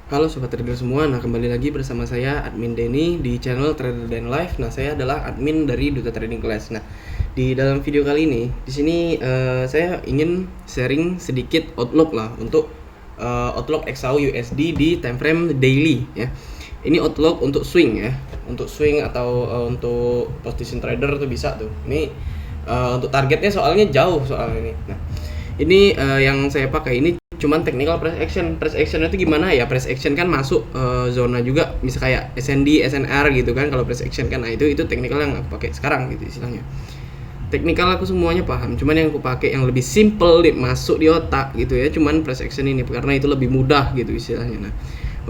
Halo Sobat Trader semua, nah kembali lagi bersama saya Admin Denny di channel Trader Dan Live. Nah saya adalah admin dari Duta Trading Class. Nah di dalam video kali ini, di sini saya ingin sharing sedikit outlook lah untuk outlook XAU USD di time frame daily ya. Ini outlook untuk swing ya, untuk swing atau untuk position trader tuh bisa tuh. Ini untuk targetnya soalnya jauh soal ini. Nah ini yang saya pakai ini cuman technical price action itu gimana ya, price action kan masuk zona juga, misal kayak SND SNR gitu kan. Kalau price action kan, nah itu technical yang aku pakai sekarang gitu istilahnya. Technical aku semuanya paham, cuman yang aku pakai yang lebih simple masuk di otak gitu ya, cuman price action ini karena itu lebih mudah gitu istilahnya. Nah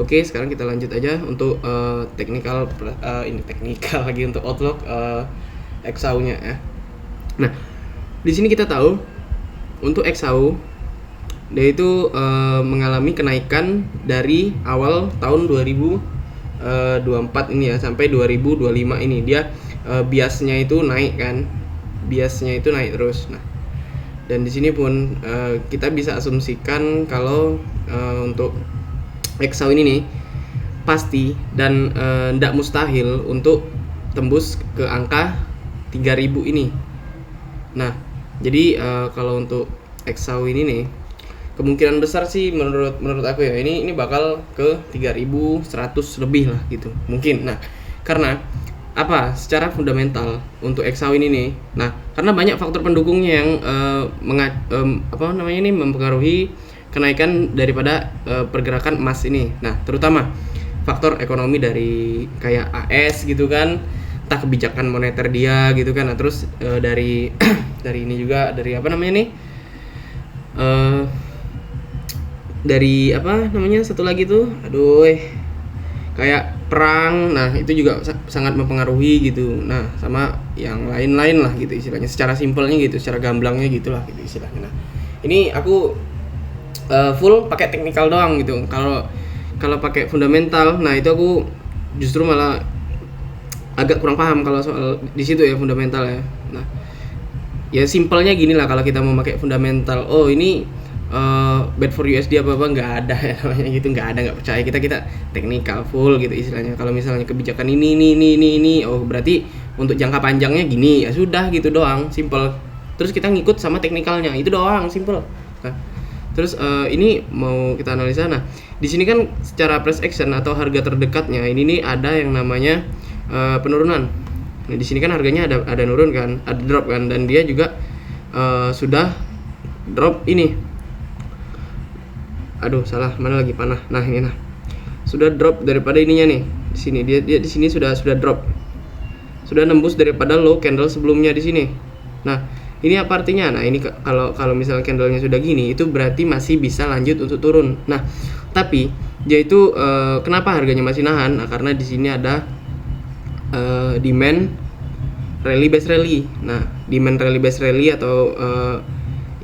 oke, sekarang kita lanjut aja untuk technical ini technical lagi untuk outlook XAU nya ya. Nah di sini kita tahu untuk XAU dia itu mengalami kenaikan dari awal tahun 2024 ini ya sampai 2025 ini. Dia biasnya itu naik kan, biasnya itu naik terus. Nah dan di sini pun kita bisa asumsikan kalau untuk XAU ini nih pasti dan tidak mustahil untuk tembus ke angka 3000 ini. Nah jadi kalau untuk XAU ini nih kemungkinan besar sih menurut aku ya, ini bakal ke 3100 lebih lah gitu mungkin. Nah karena apa, secara fundamental untuk XAU ini nih, nah karena banyak faktor pendukungnya yang mempengaruhi kenaikan daripada pergerakan emas ini. Nah terutama faktor ekonomi dari kayak AS gitu kan, entah kebijakan moneter dia gitu kan. Nah terus dari dari ini juga dari dari satu lagi tuh kayak perang. Nah itu juga sangat mempengaruhi gitu. Nah sama yang lain-lain lah gitu istilahnya, secara simpelnya gitu, secara gamblangnya gitulah gitu istilahnya. Nah ini aku full pakai teknikal doang gitu. Kalau pakai fundamental, nah itu aku justru malah agak kurang paham kalau soal di situ ya, fundamental ya. Nah ya simpelnya gini lah, kalau kita mau pakai fundamental, oh ini bad for USD apa nggak ada ya namanya gitu, nggak percaya kita technical full gitu istilahnya. Kalau misalnya kebijakan ini, oh berarti untuk jangka panjangnya gini, ya sudah gitu doang, simple. Terus kita ngikut sama teknikalnya, itu doang, simple. Nah, terus ini mau kita analisa. Nah di sini kan secara price action atau harga terdekatnya ini nih ada yang namanya penurunan. Nah di sini kan harganya ada nurun kan, ada drop kan, dan dia juga sudah drop ini. Aduh salah, mana lagi panah. Nah ini sudah drop daripada ininya nih. Di sini dia di sini sudah drop. Sudah nembus daripada low candle sebelumnya di sini. Nah, ini apa artinya? Nah, ini kalau misalnya candlenya sudah gini, itu berarti masih bisa lanjut untuk turun. Nah, tapi dia itu kenapa harganya masih nahan? Nah, karena di sini ada demand rally base rally. Nah, demand rally base rally atau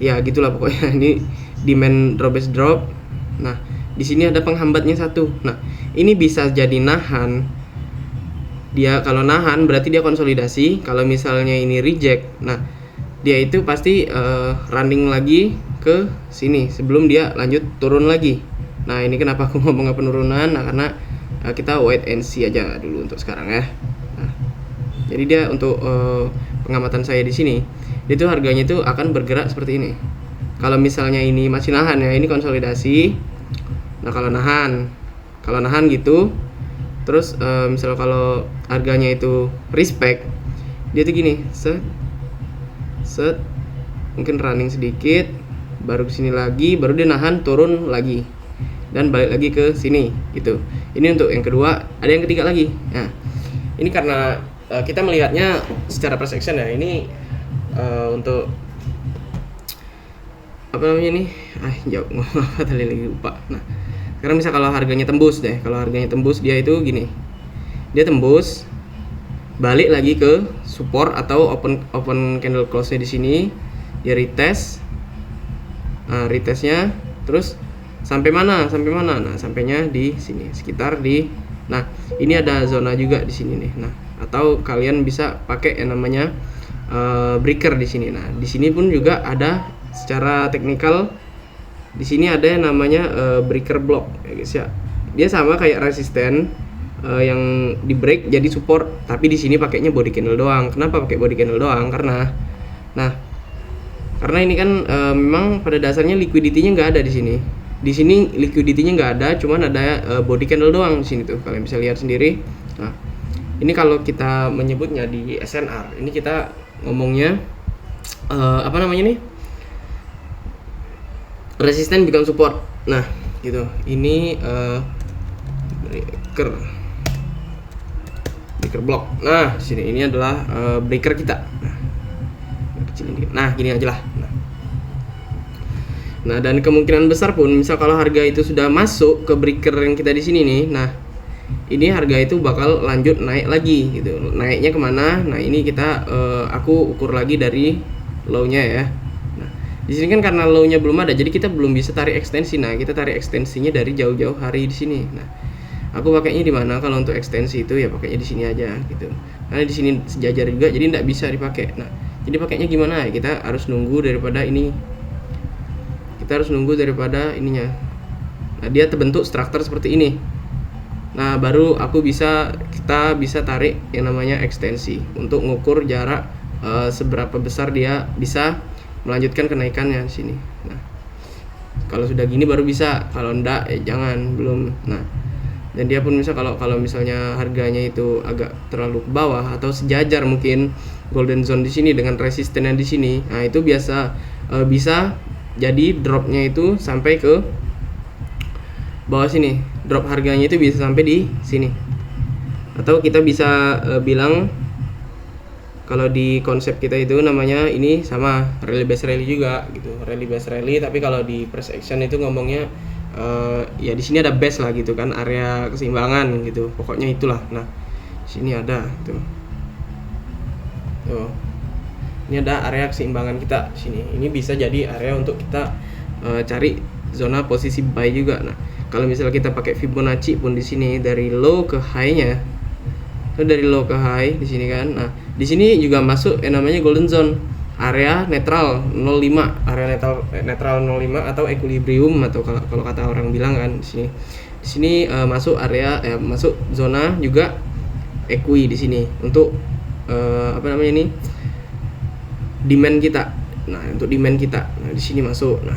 ya gitulah pokoknya. Ini demand drop base drop. Nah, di sini ada penghambatnya satu. Nah, ini bisa jadi nahan. Dia kalau nahan berarti dia konsolidasi. Kalau misalnya ini reject, nah dia itu pasti running lagi ke sini sebelum dia lanjut turun lagi. Nah, ini kenapa aku ngomongnya penurunan? Nah, karena kita wait and see aja dulu untuk sekarang ya. Nah, jadi dia untuk pengamatan saya di sini, itu harganya itu akan bergerak seperti ini. Kalau misalnya ini masih nahan ya, ini konsolidasi. Nah kalau nahan gitu, terus misalnya kalau harganya itu respect, dia tuh gini, set, mungkin running sedikit, baru kesini lagi, baru dia nahan, turun lagi, dan balik lagi ke sini gitu. Ini untuk yang kedua. Ada yang ketiga lagi. Nah ini karena kita melihatnya secara price action ya. Ini untuk apa namanya nih, jauh ngomong tadi lagi lupa. Nah sekarang misal kalau harganya tembus deh, kalau harganya tembus dia itu gini, dia tembus balik lagi ke support atau open candle close-nya di sini, dia retest. Nah retestnya terus sampai mana? Nah sampainya di sini, sekitar di, nah ini ada zona juga di sini nih. Nah atau kalian bisa pakai yang namanya breaker di sini. Nah di sini pun juga ada secara teknikal, di sini ada yang namanya breaker block ya guys ya. dia sama kayak resisten yang di break jadi support, tapi di sini pakainya body candle doang. Kenapa pakai body candle doang? Karena ini kan memang pada dasarnya liquidity-nya nggak ada di sini. Di sini liquidity-nya nggak ada, cuman ada body candle doang di sini tuh. Kalian bisa lihat sendiri. Nah, ini kalau kita menyebutnya di SNR, ini kita ngomongnya apa namanya nih? Resisten become support. Nah, gitu. Ini breaker block. Nah, di sini ini adalah breaker kita. Nah, gini aja lah. Nah, dan kemungkinan besar pun misal kalau harga itu sudah masuk ke breaker yang kita di sini nih, nah ini harga itu bakal lanjut naik lagi gitu. Naiknya kemana? Nah, ini kita aku ukur lagi dari low-nya ya. Nah, di sini kan karena low-nya belum ada, jadi kita belum bisa tarik ekstensi. Nah, kita tarik ekstensinya dari jauh-jauh hari di sini. Nah, aku pakainya di mana? Kalau untuk ekstensi itu ya pakainya di sini aja gitu. Karena di sini sejajar juga, jadi tidak bisa dipakai. Nah, jadi pakainya gimana? Kita harus nunggu daripada ini. Kita harus nunggu daripada ininya. Nah, dia terbentuk struktur seperti ini. Nah, baru kita bisa tarik yang namanya ekstensi untuk mengukur jarak seberapa besar dia bisa melanjutkan kenaikannya di sini. Nah, kalau sudah gini baru bisa. Kalau enggak jangan, belum. Nah, dan dia pun kalau misalnya harganya itu agak terlalu ke bawah atau sejajar mungkin golden zone di sini dengan resistennya di sini. Nah, itu bisa jadi dropnya itu sampai ke bawah sini. Drop harganya itu bisa sampai di sini. Atau kita bisa bilang kalau di konsep kita itu namanya ini sama rally based rally juga gitu. Rally based rally, tapi kalau di price action itu ngomongnya ya di sini ada base lah gitu kan, area keseimbangan gitu. Pokoknya itulah. Nah, di sini ada tuh. Tuh. Ini ada area keseimbangan kita sini. Ini bisa jadi area untuk kita cari zona posisi buy juga. Nah, kalau misalnya kita pakai Fibonacci pun di sini dari low ke high-nya. Dari low ke high di sini kan. Nah, di sini juga masuk yang namanya golden zone, area netral 05, area netral 05 atau equilibrium atau kalau kata orang bilang kan di sini. Di sini masuk area masuk zona juga equi di sini untuk apa namanya ini? Demand kita. Nah, untuk demand kita. Nah, di sini masuk. Nah,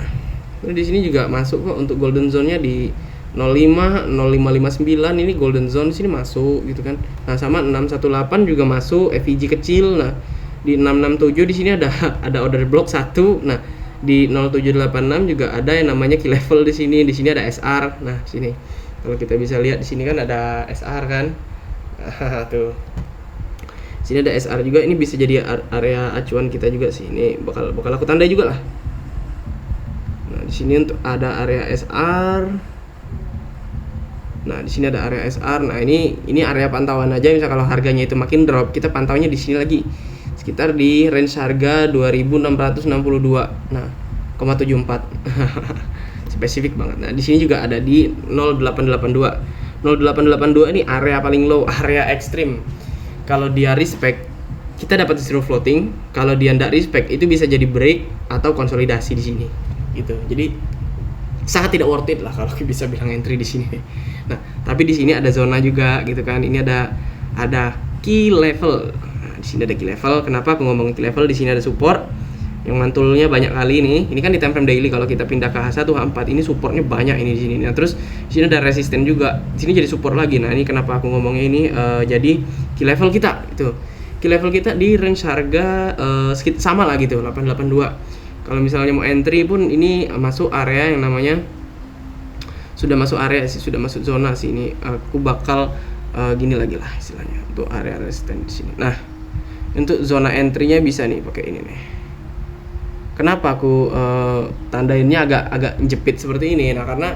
di sini juga masuk kok untuk golden zone-nya di 05, 0559 ini golden zone di sini masuk gitu kan. Nah, sama 618 juga masuk FVG kecil. Nah, di 667 di sini ada order block 1. Nah, di 0786 juga ada yang namanya key level di sini. Di sini ada SR. Nah, sini. Kalau kita bisa lihat di sini kan ada SR kan. Tuh. Sini ada SR juga, ini bisa jadi area acuan kita juga sih. Ini bakal aku tandai juga lah. Nah, di sini untuk ada area SR. Nah, di sini ada area SR. Nah, ini area pantauan aja. Misal kalau harganya itu makin drop, kita pantaunya di sini lagi. Sekitar di range harga 2662. Nah, 0,74. Spesifik banget. Nah, di sini juga ada di 0882. 0882 ini area paling low, area ekstrim. Kalau dia respect, kita dapat zero floating. Kalau dia tidak respect, itu bisa jadi break atau konsolidasi di sini. Gitu. Jadi sangat tidak worth it lah kalau bisa bilang entry di sini. Nah, tapi di sini ada zona juga gitu kan. Ini ada key level. Nah, di sini ada key level. Kenapa aku ngomong key level? Di sini ada support yang mantulnya banyak kali nih. Ini kan di time frame daily. Kalau kita pindah ke H1 H4 ini supportnya banyak ini di sini. Nah, terus di sini ada resisten juga. Di sini jadi support lagi. Nah, ini kenapa aku ngomongnya ini jadi key level kita gitu. Key level kita di range harga sekitar sama lah gitu, 882. Kalau misalnya mau entry pun ini masuk area yang namanya sudah masuk area sih, sudah masuk zona sih ini. Aku bakal gini lagi lah istilahnya untuk area resisten di sini. Nah, untuk zona entry-nya bisa nih pakai ini nih. Kenapa aku tandainnya agak jepit seperti ini? Nah, karena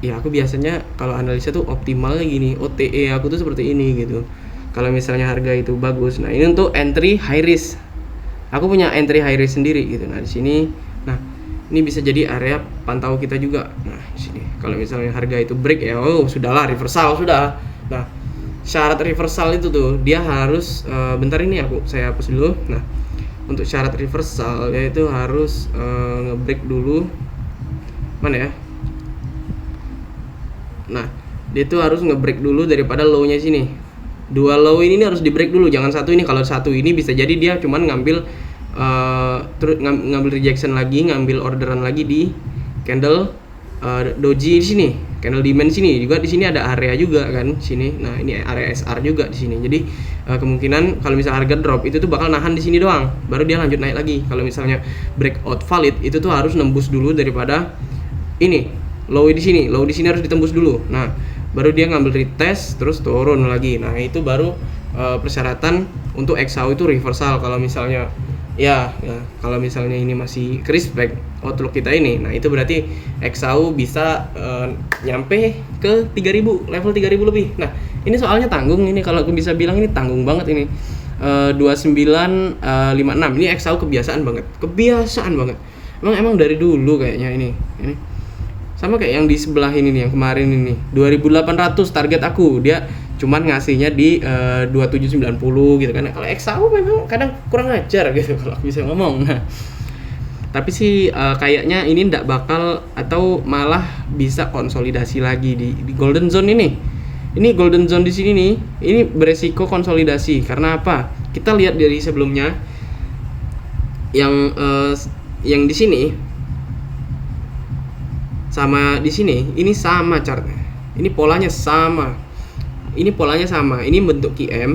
ya aku biasanya kalau analisa tuh optimalnya gini, OTE aku tuh seperti ini gitu. Kalau misalnya harga itu bagus. Nah, ini untuk entry high risk. Aku punya entry high risk sendiri gitu. Nah, di sini ini bisa jadi area pantau kita juga. Nah, di sini kalau misalnya harga itu break ya sudahlah, reversal sudah. Nah, syarat reversal itu tuh dia harus bentar ini saya hapus dulu. Nah, untuk syarat reversal yaitu harus ngebreak dulu. Mana ya? Nah, dia tuh harus nge-break dulu daripada low-nya sini. Dua low ini harus di-break dulu, jangan satu ini. Kalau satu ini bisa jadi dia cuman ngambil ngambil rejection lagi, ngambil orderan lagi di candle doji di sini, candle demand sini juga. Di sini ada area juga kan sini. Nah, ini area SR juga di sini. Jadi kemungkinan kalau misal harga drop itu tuh bakal nahan di sini doang, baru dia lanjut naik lagi. Kalau misalnya breakout valid itu tuh harus nembus dulu daripada ini low di sini. Low di sini harus ditembus dulu. Nah, baru dia ngambil retest terus turun lagi. Nah, itu baru persyaratan untuk XAU itu reversal. Kalau misalnya ya kalau misalnya ini masih respect outlook kita ini, nah itu berarti XAU bisa nyampe ke 3000, level 3000 lebih. Nah, ini soalnya tanggung ini, kalau aku bisa bilang ini tanggung banget ini. 2956 ini XAU kebiasaan banget emang dari dulu kayaknya ini sama kayak yang di sebelah ini nih, yang kemarin ini 2800 target aku, dia cuman ngasihnya di 2790 gitu kan. Kalau XAU memang kadang kurang ajar gitu kalau aku bisa ngomong. Nah, tapi sih kayaknya ini ndak bakal, atau malah bisa konsolidasi lagi di golden zone ini. Ini golden zone di sini nih, ini beresiko konsolidasi. Karena apa? Kita lihat dari sebelumnya yang di sini sama di sini, ini sama chartnya. Ini polanya sama. Ini bentuk QM,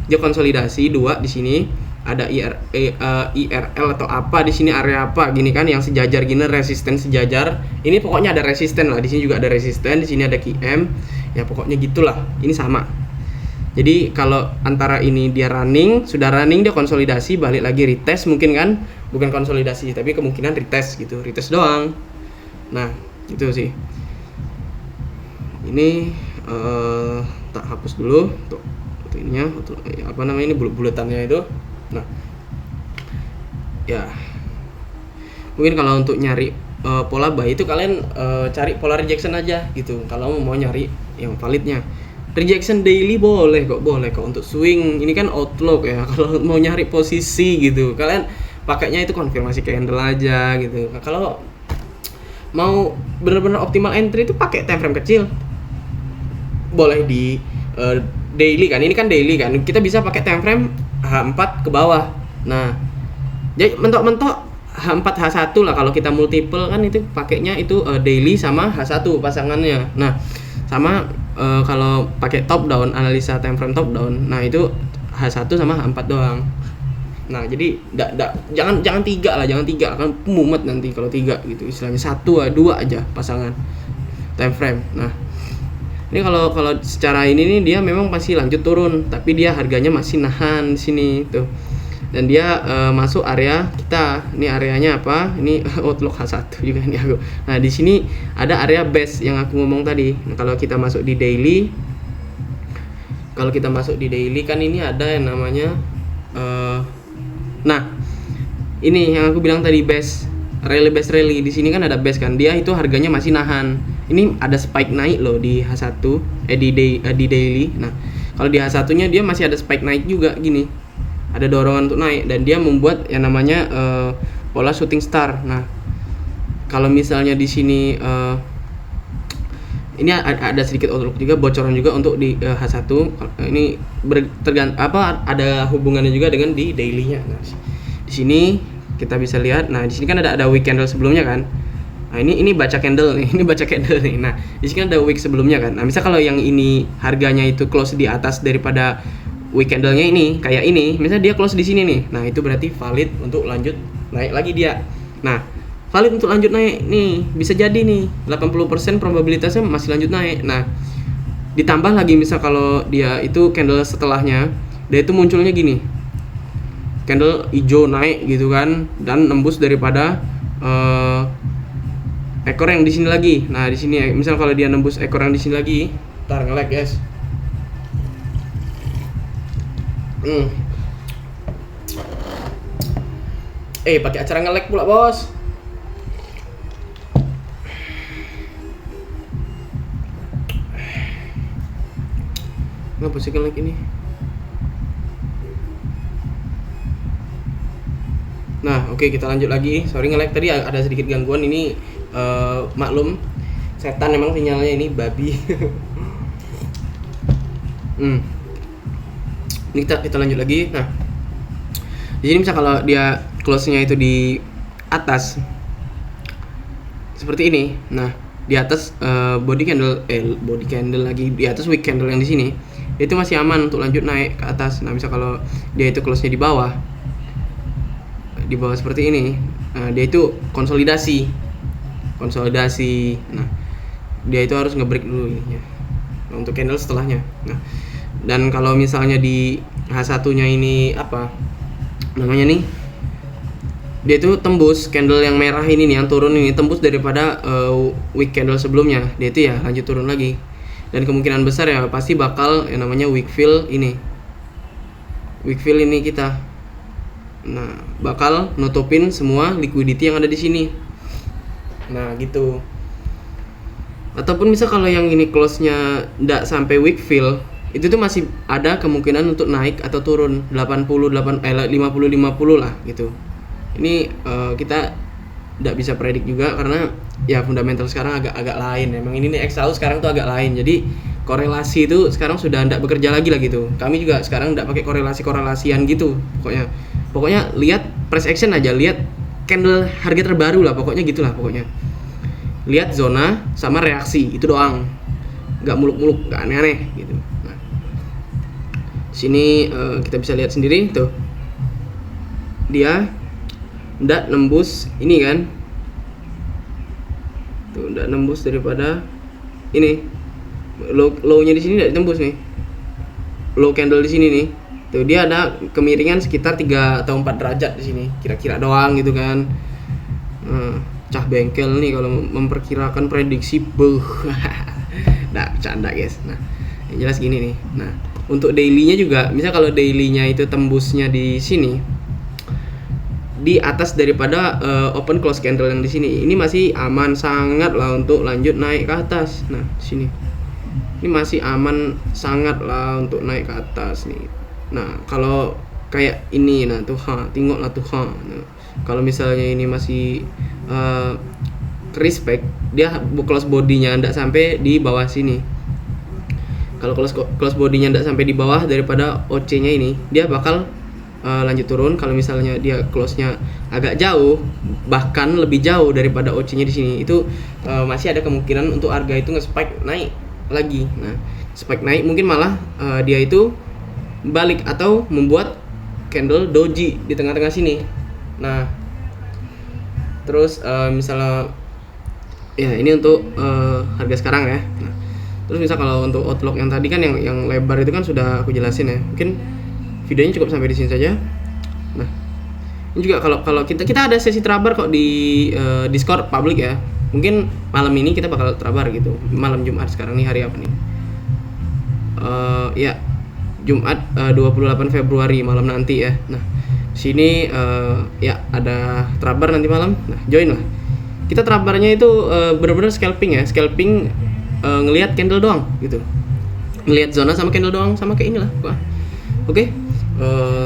dia konsolidasi dua di sini, ada IRL atau apa di sini, area apa gini kan, yang sejajar gini, resisten sejajar. Ini pokoknya ada resisten lah, di sini juga ada resisten, di sini ada QM. Ya pokoknya gitulah. Ini sama. Jadi kalau antara ini dia sudah running dia konsolidasi, balik lagi retest mungkin kan, bukan konsolidasi tapi kemungkinan retest gitu, retest doang. Nah, gitu sih. Ini tak hapus dulu untuk ininya, apa namanya ini bulat-bulatannya itu. Nah, ya mungkin kalau untuk nyari pola buy itu kalian cari pola rejection aja gitu. Kalau mau nyari yang validnya, rejection daily boleh kok untuk swing. Ini kan outlook ya. Kalau mau nyari posisi gitu, kalian pakainya itu konfirmasi candle aja gitu. Nah, kalau mau benar-benar optimal entry itu pakai time frame kecil. Boleh di daily kan, ini kan daily kan, kita bisa pakai time frame H4 ke bawah. Nah, jadi mentok-mentok H4 H1 lah, kalau kita multiple kan itu pakainya itu daily sama H1 pasangannya. Nah, sama kalau pakai top down, analisa time frame top down, nah itu H1 sama H4 doang. Nah, jadi jangan tiga kan mumet nanti kalau tiga gitu, istilahnya 1 2 aja pasangan time frame. Nah, ini kalau secara ini nih dia memang pasti lanjut turun, tapi dia harganya masih nahan di sini tuh. Dan dia masuk area kita. Ini areanya apa? Ini outlook H1 juga nih aku. Nah, di sini ada area base yang aku ngomong tadi. Nah, kalau kita masuk di daily, kan ini ada yang namanya nah, ini yang aku bilang tadi base rally. Di sini kan ada base kan. Dia itu harganya masih nahan. Ini ada spike naik loh di H1 di daily. Nah, kalau di H1-nya dia masih ada spike naik juga gini. Ada dorongan untuk naik dan dia membuat yang namanya pola shooting star. Nah, kalau misalnya di sini ini ada sedikit outlook juga, bocoran juga untuk di H1. Ini ada hubungannya juga dengan di daily-nya. Nah, di sini kita bisa lihat. Nah, di sini kan ada week candle sebelumnya kan. Nah, ini baca candle nih, Nah, di sini kan ada week sebelumnya kan. Nah, misal kalau yang ini harganya itu close di atas daripada week candle-nya ini, kayak ini, misal dia close di sini nih. Nah, itu berarti valid untuk lanjut naik lagi dia. Nah, valid untuk lanjut naik nih, bisa jadi nih 80% probabilitasnya masih lanjut naik. Nah, ditambah lagi misal kalau dia itu candle setelahnya, dia itu munculnya gini. Candle hijau naik gitu kan, dan nembus daripada ekor yang di sini lagi. Nah, di sini misal kalau dia nembus ekor yang di sini lagi, ntar nge-lag guys. Pakai acara nge-lag pula, Bos. Ngapa sih nge-lag ini? Nah, oke, kita lanjut lagi. Sorry nge-lag tadi ada sedikit gangguan ini, maklum. setan emang sinyalnya ini babi. Ini kita lanjut lagi. Nah, di sini misal kalau dia close-nya itu di atas seperti ini. Nah, di atas body candle lagi di atas wick candle yang di sini itu masih aman untuk lanjut naik ke atas. Nah, misal kalau dia itu close-nya di bawah seperti ini, dia itu konsolidasi. Nah, dia itu harus nge-break dulu ininya. Nah, untuk candle setelahnya. Nah, dan kalau misalnya di H1-nya ini apa namanya nih, dia itu tembus candle yang merah ini nih, yang turun ini tembus daripada wick candle sebelumnya, dia itu ya lanjut turun lagi. Dan kemungkinan besar ya pasti bakal yang namanya wick fill ini kita. Nah, bakal nutupin semua liquidity yang ada di sini. Nah, gitu. Ataupun misal kalau yang ini close-nya nggak sampai wick fill, itu tuh masih ada kemungkinan untuk naik atau turun 50 lah gitu. Ini kita nggak bisa predik juga karena ya fundamental sekarang agak lain. Emang ini nih XAU sekarang tuh agak lain. Jadi korelasi itu sekarang sudah nggak bekerja lagi lah gitu. Kami juga sekarang nggak pakai korelasian gitu. Pokoknya lihat price action aja, lihat candle harga terbaru lah, pokoknya gitulah pokoknya. Lihat zona sama reaksi itu doang. Nggak muluk-muluk, nggak aneh-aneh gitu. Nah, sini kita bisa lihat sendiri tuh. Dia ndak nembus ini kan, tuh ndak nembus daripada ini low-nya di sini ndak ditembus nih, low candle di sini nih, tuh dia ada kemiringan sekitar 3 atau 4 derajat di sini kira-kira doang gitu kan. Cah bengkel nih kalau memperkirakan prediksi ndak bercanda guys. Nah, yang jelas gini nih. Nah, untuk daily-nya juga, misal kalau daily-nya itu tembusnya di sini di atas daripada open close candle yang di sini, ini masih aman sangat lah untuk lanjut naik ke atas. Nah, sini ini masih aman sangat lah untuk naik ke atas nih. Nah, kalau kayak ini, nah tuh tengoklah tuh nah, kalau misalnya ini masih respect, dia close body-nya ndak sampai di bawah sini. Kalau close body-nya ndak sampai di bawah daripada OC-nya ini, dia bakal lanjut turun. Kalau misalnya dia close-nya agak jauh, bahkan lebih jauh daripada OC-nya di sini, itu masih ada kemungkinan untuk harga itu nge-spike naik lagi. Nah, spike naik mungkin malah dia itu balik atau membuat candle doji di tengah-tengah sini. Nah, terus misalnya ya ini untuk harga sekarang ya. Nah, terus misal kalau untuk outlook yang tadi kan yang lebar itu kan sudah aku jelasin ya. Mungkin videonya cukup sampai di sini saja. Nah, ini juga kalau kita ada sesi trabar kok di Discord public ya. Mungkin malam ini kita bakal trabar gitu. Malam Jumat sekarang nih, hari apa nih? Ya Jumat 28 Februari malam nanti ya. Nah, sini ya ada trabar nanti malam. Nah, join lah. Kita trabarnya itu benar-benar scalping ya. Scalping ngelihat candle doang gitu. Ngelihat zona sama candle doang, sama kayak inilah. Oke.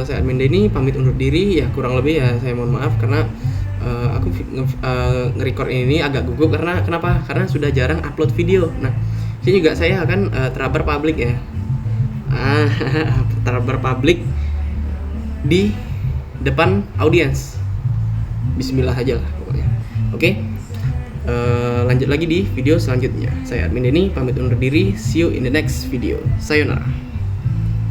Saya admin Denny pamit undur diri ya, kurang lebih ya saya mohon maaf karena aku nge-record ini agak gugup karena kenapa? Karena sudah jarang upload video. Nah, sini juga saya akan trabar public ya. Trabar public di depan audiens. Bismillah aja lah pokoknya. Oke. Lanjut lagi di video selanjutnya. Saya admin Denny pamit undur diri. See you in the next video. Sayonara.